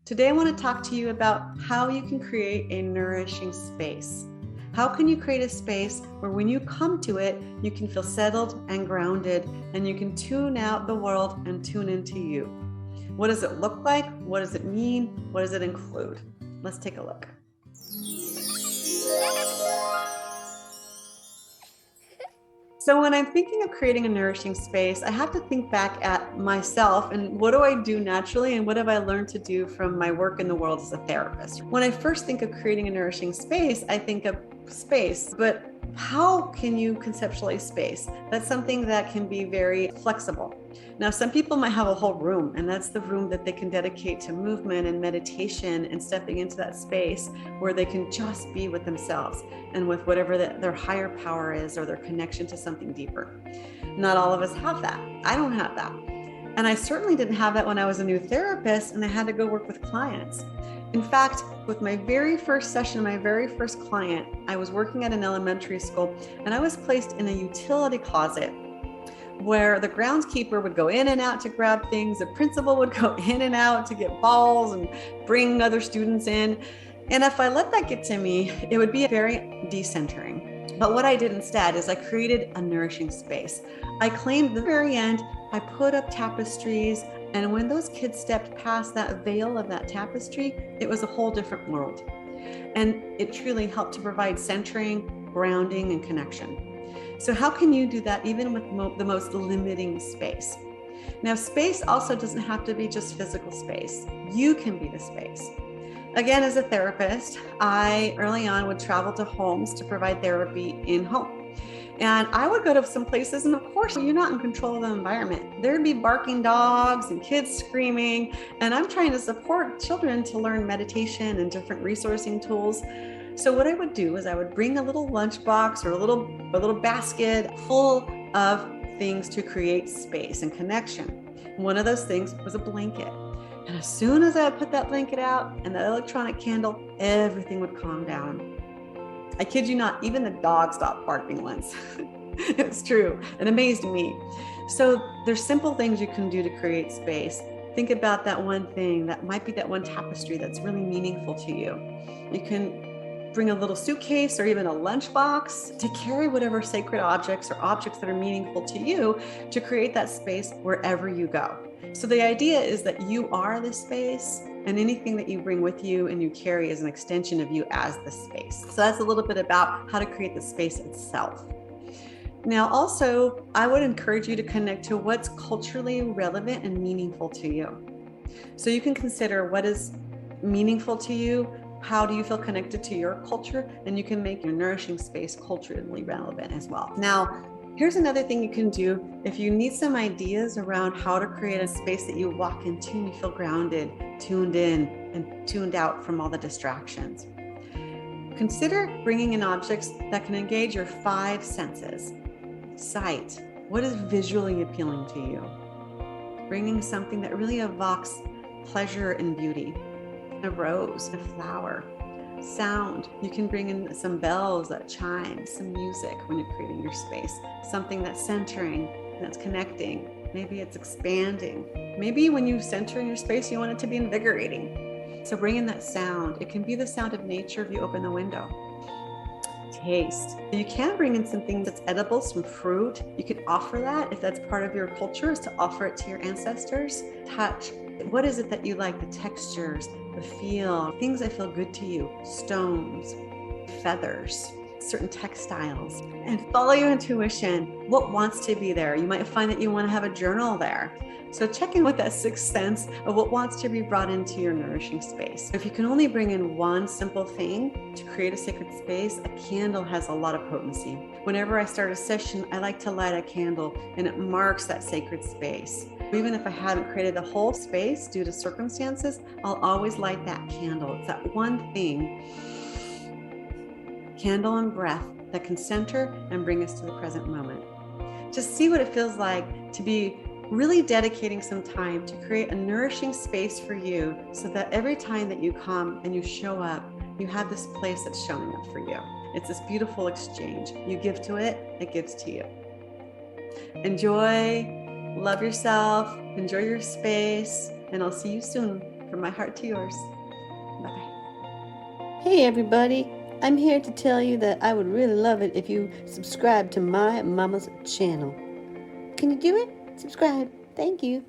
Today, I want to talk to you about how you can create a nourishing space. How can you create a space where when you come to it, you can feel settled and grounded, and you can tune out the world and tune into you? What does it look like? What does it mean? What does it include? Let's take a look. So when I'm thinking of creating a nourishing space, I have to think back at myself and what do I do naturally and what have I learned to do from my work in the world as a therapist. When I first think of creating a nourishing space, I think of space, but how can you conceptualize space? That's something that can be very flexible. Now, some people might have a whole room, and that's the room that they can dedicate to movement and meditation and stepping into that space where they can just be with themselves and with whatever their higher power is or their connection to something deeper. Not all of us have that. I don't have that. And I certainly didn't have that when I was a new therapist and I had to go work with clients. In fact, with my very first session, my very first client, I was working at an elementary school and I was placed in a utility closet where the groundskeeper would go in and out to grab things. The principal would go in and out to get balls and bring other students in. And if I let that get to me, it would be very decentering. But what I did instead is I created a nourishing space. I claimed the very end, I put up tapestries, and when those kids stepped past that veil of that tapestry, it was a whole different world. And it truly helped to provide centering, grounding, and connection. So how can you do that even with the most limiting space? Now, space also doesn't have to be just physical space. You can be the space. Again, as a therapist, I early on would travel to homes to provide therapy in home. And I would go to some places, and of course, you're not in control of the environment. There'd be barking dogs and kids screaming, and I'm trying to support children to learn meditation and different resourcing tools. So what I would do is I would bring a little lunchbox or a little basket full of things to create space and connection. One of those things was a blanket. And as soon as I would put that blanket out and that electronic candle, everything would calm down. I kid you not, even the dog stopped barking once. It's true. It amazed me. So there's simple things you can do to create space. Think about that one thing that might be that one tapestry that's really meaningful to you. You can bring a little suitcase or even a lunchbox to carry whatever sacred objects or objects that are meaningful to you to create that space wherever you go. So the idea is that you are the space, and anything that you bring with you and you carry is an extension of you as the space. So that's a little bit about how to create the space itself. Now, also, I would encourage you to connect to what's culturally relevant and meaningful to you. So you can consider what is meaningful to you. How do you feel connected to your culture? And you can make your nourishing space culturally relevant as well. Now, here's another thing you can do if you need some ideas around how to create a space that you walk into and you feel grounded, tuned in, and tuned out from all the distractions. Consider bringing in objects that can engage your 5 senses. Sight, what is visually appealing to you? Bringing something that really evokes pleasure and beauty. A rose, a flower. Sound, you can bring in some bells that chime, some music when you're creating your space, something that's centering, that's connecting. Maybe it's expanding. Maybe when you center in your space, you want it to be invigorating. So bring in that sound. It can be the sound of nature if you open the window. Taste. You can bring in something that's edible, some fruit. You can offer that if that's part of your culture, is to offer it to your ancestors. Touch. What is it that you like? The textures, the feel, things that feel good to you, stones, feathers, certain textiles, and follow your intuition. What wants to be there? You might find that you want to have a journal there. So check in with that 6th sense of what wants to be brought into your nourishing space. If you can only bring in one simple thing to create a sacred space, a candle has a lot of potency. Whenever I start a session, I like to light a candle and it marks that sacred space. Even if I haven't created the whole space due to circumstances, I'll always light that candle. It's that one thing, candle and breath, that can center and bring us to the present moment. Just see what it feels like to be really dedicating some time to create a nourishing space for you so that every time that you come and you show up, you have this place that's showing up for you. It's this beautiful exchange. You give to it, it gives to you. Enjoy, love yourself, enjoy your space, and I'll see you soon for From my heart to yours. Bye-bye. Hey everybody, I'm here to tell you that I would really love it if you subscribe to my mama's channel. Can you do it? Subscribe. Thank you.